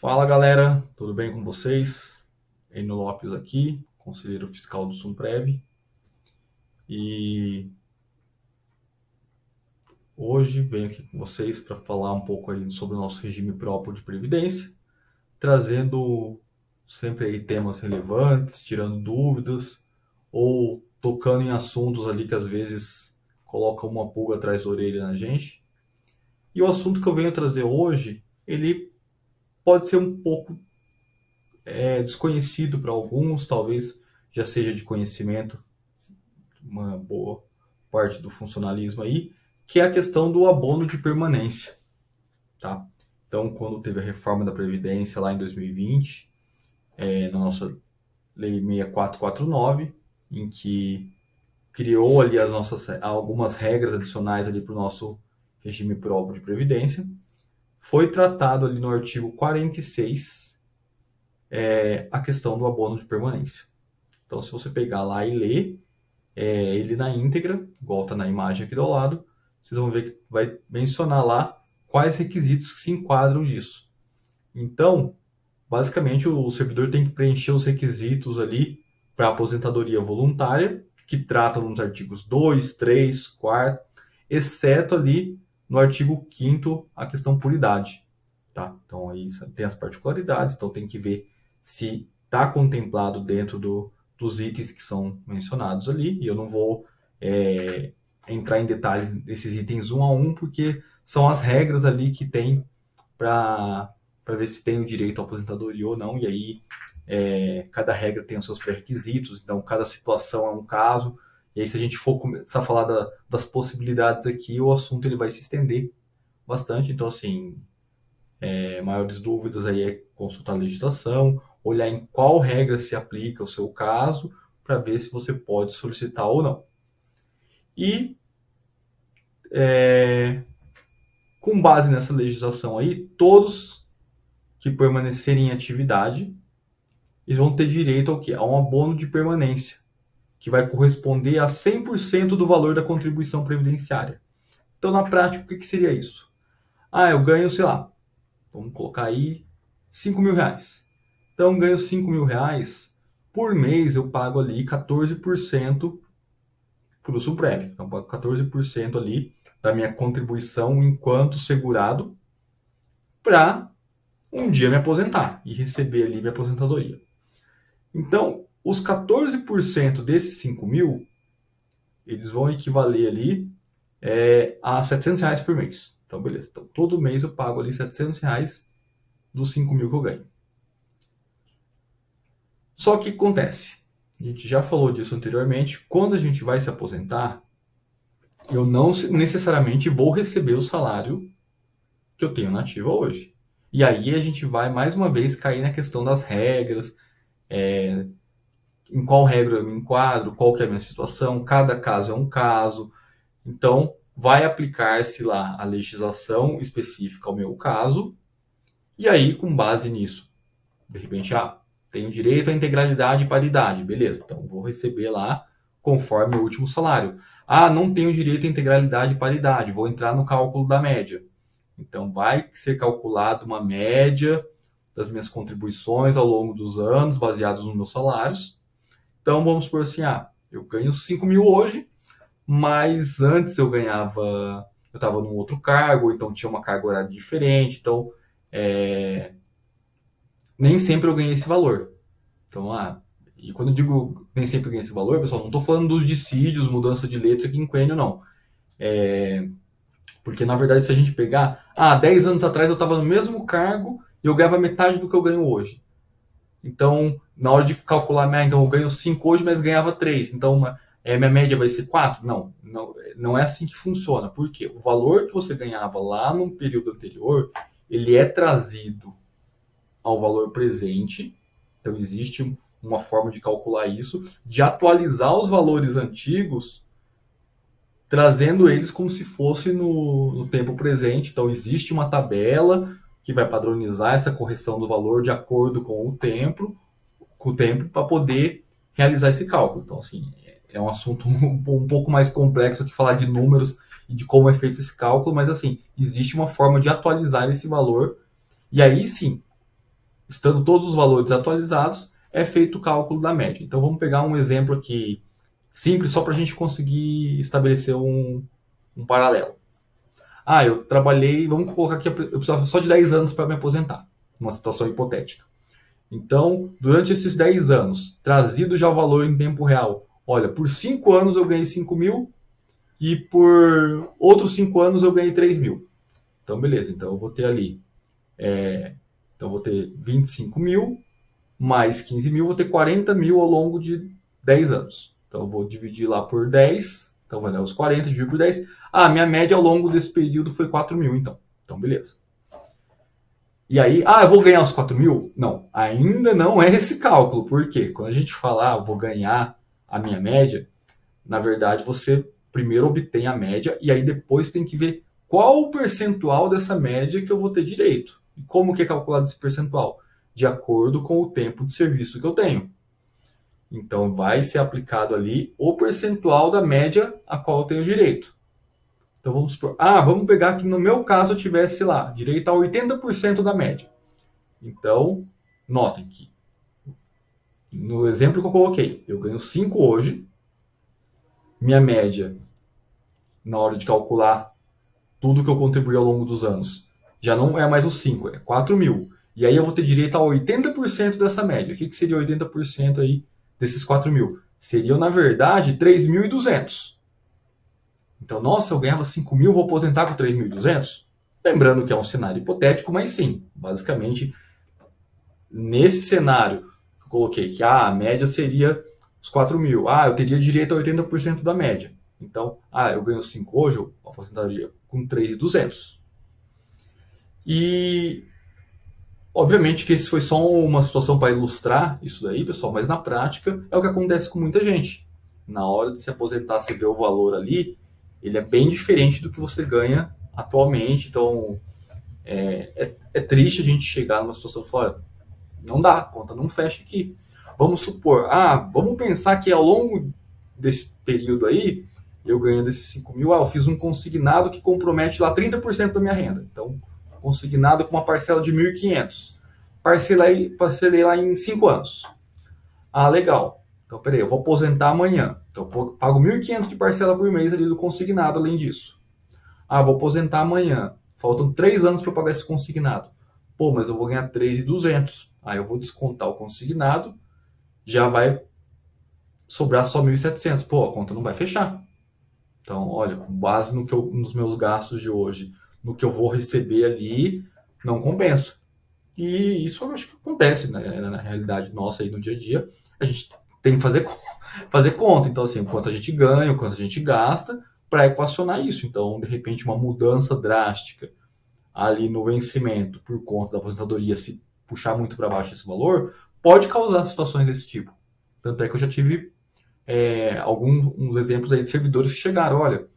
Fala galera, tudo bem com vocês? Enio Lopes aqui, conselheiro fiscal do Sumprev. E hoje venho aqui com vocês para falar um pouco aí sobre o nosso regime próprio de previdência, trazendo sempre aí temas relevantes, tirando dúvidas ou tocando em assuntos ali que às vezes colocam uma pulga atrás da orelha na gente. E o assunto que eu venho trazer hoje, ele pode ser um pouco desconhecido para alguns, talvez já seja de conhecimento uma boa parte do funcionalismo aí, que é a questão do abono de permanência, tá? Então, quando teve a reforma da Previdência lá em 2020, na nossa Lei 6449, em que criou ali algumas regras adicionais ali para o nosso regime próprio de previdência, foi tratado ali no artigo 46 a questão do abono de permanência. Então, se você pegar lá e ler ele na íntegra, igual está na imagem aqui do lado, vocês vão ver que vai mencionar lá quais requisitos que se enquadram disso. Então, basicamente, o servidor tem que preencher os requisitos ali para a aposentadoria voluntária, que tratam nos artigos 2, 3, 4, exceto ali no artigo 5º a questão por idade. Tá? Então, aí tem as particularidades, então tem que ver se está contemplado dentro dos itens que são mencionados ali, e eu não vou entrar em detalhes desses itens um a um, porque são as regras ali que tem para ver se tem o direito à aposentadoria ou não, e aí cada regra tem os seus pré-requisitos, então cada situação é um caso, e aí se a gente for começar a falar das possibilidades aqui, o assunto ele vai se estender bastante, então assim, maiores dúvidas aí é consultar a legislação, olhar em qual regra se aplica o seu caso, para ver se você pode solicitar ou não. E com base nessa legislação aí, todos que permanecerem em atividade, eles vão ter direito ao quê? A um abono de permanência, que vai corresponder a 100% do valor da contribuição previdenciária. Então, na prática, o que seria isso? Eu ganho, sei lá, vamos colocar aí, 5 mil reais. Então, ganho 5 mil reais, por mês eu pago ali 14% para o Sumprev. Então, eu pago 14% ali da minha contribuição enquanto segurado para um dia me aposentar e receber ali minha aposentadoria. Então, os 14% desses 5 mil, eles vão equivaler ali a R$700 por mês. Então, beleza. Então, todo mês eu pago ali R$700 dos 5 mil que eu ganho. Só que acontece, a gente já falou disso anteriormente, quando a gente vai se aposentar, eu não necessariamente vou receber o salário que eu tenho na ativa hoje. E aí a gente vai mais uma vez cair na questão das regras, em qual regra eu me enquadro, qual que é a minha situação, cada caso é um caso. Então, vai aplicar-se lá a legislação específica ao meu caso, e aí, com base nisso, de repente, tenho direito à integralidade e paridade, beleza, então vou receber lá conforme o último salário. Não tenho direito à integralidade e paridade, vou entrar no cálculo da média. Então, vai ser calculada uma média das minhas contribuições ao longo dos anos, baseados nos meus salários. Então, vamos supor assim, eu ganho 5 mil hoje, mas antes eu estava num outro cargo, então tinha uma carga horária diferente, então nem sempre eu ganhei esse valor. Então, e quando eu digo nem sempre eu ganhei esse valor, pessoal, não estou falando dos dissídios, mudança de letra quinquênio, não. Porque, na verdade, se a gente pegar, 10 anos atrás eu estava no mesmo cargo e eu ganhava metade do que eu ganho hoje. Então, na hora de calcular, então eu ganho 5 hoje, mas ganhava 3. Então, minha média vai ser 4? Não é assim que funciona. Por quê? O valor que você ganhava lá no período anterior, ele é trazido ao valor presente. Então, existe uma forma de calcular isso, de atualizar os valores antigos, trazendo eles como se fosse no tempo presente. Então, existe uma tabela que vai padronizar essa correção do valor de acordo com o tempo para poder realizar esse cálculo. Então, assim, é um assunto um pouco mais complexo que falar de números e de como é feito esse cálculo, mas, assim, existe uma forma de atualizar esse valor, e aí sim, estando todos os valores atualizados, é feito o cálculo da média. Então vamos pegar um exemplo aqui simples, só para a gente conseguir estabelecer um paralelo. Eu trabalhei, vamos colocar aqui, eu precisava só de 10 anos para me aposentar, numa situação hipotética. Então, durante esses 10 anos, trazido já o valor em tempo real, olha, por 5 anos eu ganhei 5 mil e por outros 5 anos eu ganhei 3 mil. Então, beleza, então eu vou ter ali, então eu vou ter 25 mil mais 15 mil, vou ter 40 mil ao longo de 10 anos. Então eu vou dividir lá por 10, então vai dar os 40, dividir por 10. Minha média ao longo desse período foi 4 mil, então. Então, beleza. E aí, eu vou ganhar os 4 mil? Não, ainda não é esse cálculo. Por quê? Quando a gente fala, vou ganhar a minha média, na verdade, você primeiro obtém a média e aí depois tem que ver qual o percentual dessa média que eu vou ter direito. E como que é calculado esse percentual? De acordo com o tempo de serviço que eu tenho. Então, vai ser aplicado ali o percentual da média a qual eu tenho direito. Então, vamos supor, vamos pegar que no meu caso eu tivesse lá, direito a 80% da média. Então, notem que no exemplo que eu coloquei, eu ganho 5 hoje, minha média, na hora de calcular tudo que eu contribuí ao longo dos anos, já não é mais os 5, é 4 mil. E aí eu vou ter direito a 80% dessa média. O que seria 80% aí desses 4 mil? Seriam, na verdade, 3.200. Então, nossa, eu ganhava 5 mil, vou aposentar com 3.200? Lembrando que é um cenário hipotético, mas sim, basicamente, nesse cenário que eu coloquei, que a média seria os 4 mil. Eu teria direito a 80% da média. Então, eu ganho 5 hoje, eu aposentaria com 3.200. E, obviamente que isso foi só uma situação para ilustrar isso daí, pessoal, mas na prática é o que acontece com muita gente. Na hora de se aposentar, você vê o valor ali, ele é bem diferente do que você ganha atualmente. Então, é triste a gente chegar numa situação fora. Não dá, a conta não fecha aqui. Vamos supor, vamos pensar que ao longo desse período aí, eu ganhando esses 5 mil, eu fiz um consignado que compromete lá 30% da minha renda. Então, consignado com uma parcela de 1.500. Parcelei lá em 5 anos. Legal. Então, peraí, eu vou aposentar amanhã. Então, eu pago 1.500 de parcela por mês ali do consignado, além disso. Vou aposentar amanhã. Faltam 3 anos para eu pagar esse consignado. Mas eu vou ganhar 3.200. Aí eu vou descontar o consignado, já vai sobrar só 1.700. A conta não vai fechar. Então, olha, com base nos meus gastos de hoje, no que eu vou receber ali, não compensa. E isso eu acho que acontece, né? Na realidade nossa aí no dia a dia. A gente tem que fazer conta. Então, assim, o quanto a gente ganha, o quanto a gente gasta, para equacionar isso. Então, de repente, uma mudança drástica ali no vencimento por conta da aposentadoria, se puxar muito para baixo esse valor, pode causar situações desse tipo. Tanto é que eu já tive alguns exemplos aí de servidores que chegaram, olha,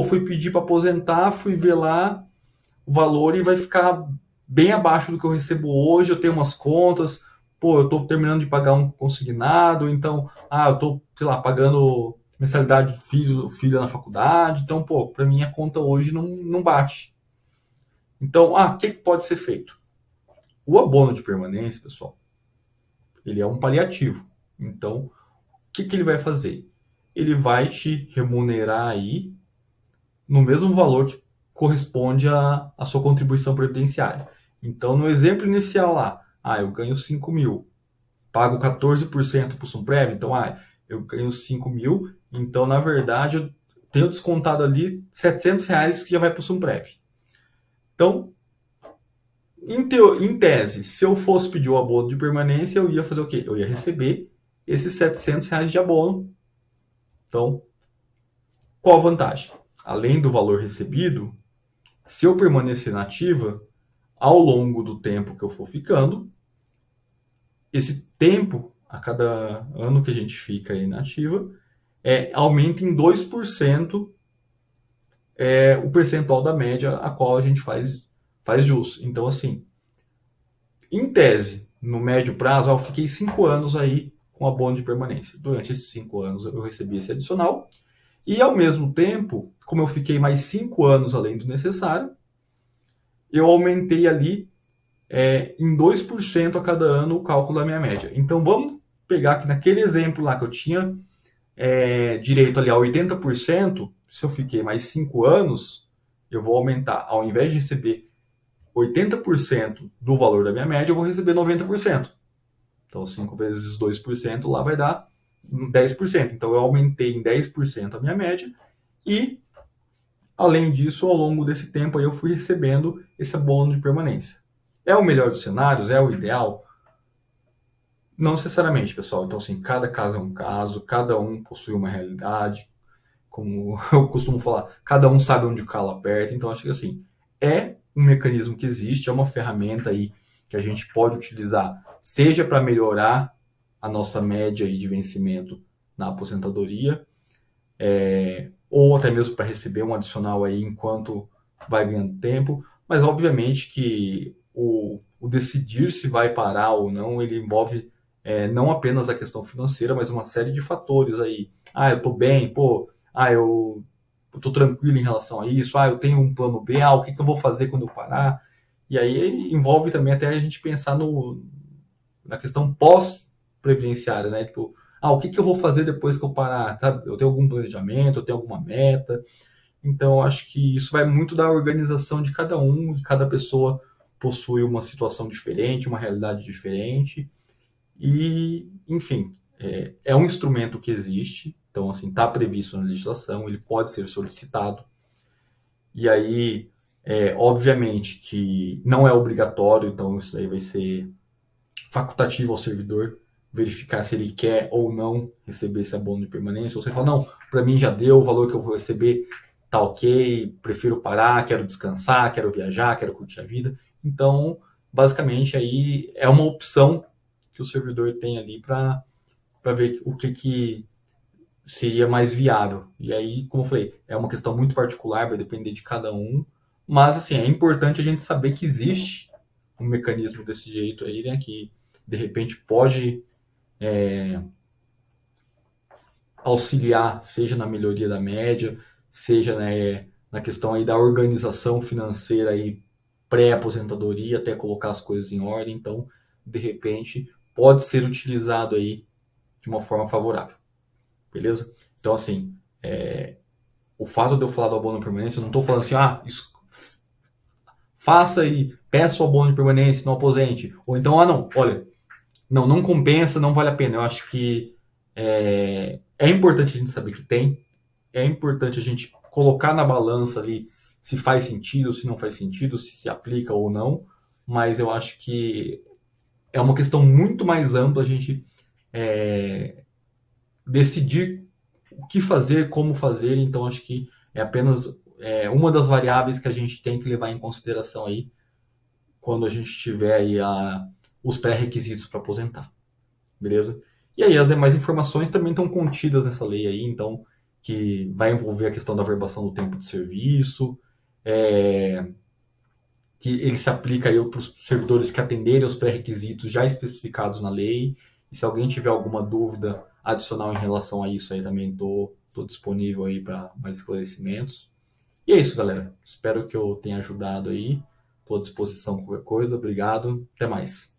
fui pedir para aposentar, fui ver lá o valor e vai ficar bem abaixo do que eu recebo hoje, eu tenho umas contas, eu estou terminando de pagar um consignado, então, eu estou, sei lá, pagando mensalidade do filho na faculdade, então, para mim a conta hoje não bate. Então, o que pode ser feito? O abono de permanência, pessoal, ele é um paliativo. Então, o que ele vai fazer? Ele vai te remunerar aí no mesmo valor que corresponde à sua contribuição previdenciária. Então, no exemplo inicial lá, eu ganho 5 mil, pago 14% para o Sumprev, então, eu ganho 5 mil, então, na verdade, eu tenho descontado ali R$700 que já vai para o Sumprev. Então, em tese, se eu fosse pedir o abono de permanência, eu ia fazer o quê? Eu ia receber esses R$700 de abono. Então, qual a vantagem? Além do valor recebido, se eu permanecer na ativa, ao longo do tempo que eu for ficando, esse tempo, a cada ano que a gente fica aí na ativa, aumenta em 2% o percentual da média a qual a gente faz jus. Então, assim, em tese, no médio prazo, eu fiquei 5 anos aí com abono de permanência. Durante esses 5 anos eu recebi esse adicional. E, ao mesmo tempo, como eu fiquei mais 5 anos além do necessário, eu aumentei ali em 2% a cada ano o cálculo da minha média. Então vamos pegar que naquele exemplo lá que eu tinha direito ali a 80%, se eu fiquei mais 5 anos, eu vou aumentar, ao invés de receber 80% do valor da minha média, eu vou receber 90%. Então 5 vezes 2% lá vai dar 10%. Então eu aumentei em 10% a minha média e, além disso, ao longo desse tempo aí eu fui recebendo esse abono de permanência. É o melhor dos cenários? É o ideal? Não necessariamente, pessoal. Então, assim, cada caso é um caso, cada um possui uma realidade, como eu costumo falar, cada um sabe onde o calo aperta. Então, acho que, assim, é um mecanismo que existe, é uma ferramenta aí que a gente pode utilizar, seja para melhorar a nossa média aí de vencimento na aposentadoria, ou até mesmo para receber um adicional aí enquanto vai ganhando tempo. Mas, obviamente, que o decidir se vai parar ou não, ele envolve não apenas a questão financeira, mas uma série de fatores aí. Ah, eu tô bem, pô, eu tô tranquilo em relação a isso, eu tenho um plano B, o que eu vou fazer quando eu parar? E aí envolve também até a gente pensar na questão pós-previdenciária, né? Tipo, o que eu vou fazer depois que eu parar? Sabe? Eu tenho algum planejamento, eu tenho alguma meta? Então, eu acho que isso vai muito da organização de cada um, e cada pessoa possui uma situação diferente, uma realidade diferente. E, enfim, é um instrumento que existe, então, assim, está previsto na legislação, ele pode ser solicitado. E aí, obviamente que não é obrigatório, então isso aí vai ser facultativo ao servidor verificar se ele quer ou não receber esse abono de permanência. Ou você fala, não, para mim já deu, o valor que eu vou receber tá ok, prefiro parar, quero descansar, quero viajar, quero curtir a vida. Então, basicamente, aí é uma opção que o servidor tem ali para ver o que seria mais viável. E aí, como eu falei, é uma questão muito particular, vai depender de cada um. Mas, assim, é importante a gente saber que existe um mecanismo desse jeito aí, né? Que, de repente, pode auxiliar, seja na melhoria da média, seja, né, na questão aí da organização financeira aí pré-aposentadoria, até colocar as coisas em ordem. Então, de repente, pode ser utilizado aí de uma forma favorável. Beleza? Então, assim, o fato de eu falar do abono de permanência, eu não estou falando assim, faça e peça o abono de permanência, não aposente. Ou então, não, olha, não compensa, não vale a pena. Eu acho que é importante a gente saber que tem, é importante a gente colocar na balança ali se faz sentido, se não faz sentido, se aplica ou não, mas eu acho que é uma questão muito mais ampla a gente decidir o que fazer, como fazer, então acho que é apenas uma das variáveis que a gente tem que levar em consideração aí quando a gente tiver aí os pré-requisitos para aposentar, beleza? E aí as demais informações também estão contidas nessa lei aí, então que vai envolver a questão da averbação do tempo de serviço, que ele se aplica aí para os servidores que atenderem aos pré-requisitos já especificados na lei. E se alguém tiver alguma dúvida adicional em relação a isso aí, também estou disponível aí para mais esclarecimentos. E é isso, galera. Espero que eu tenha ajudado aí. Estou à disposição com qualquer coisa. Obrigado. Até mais.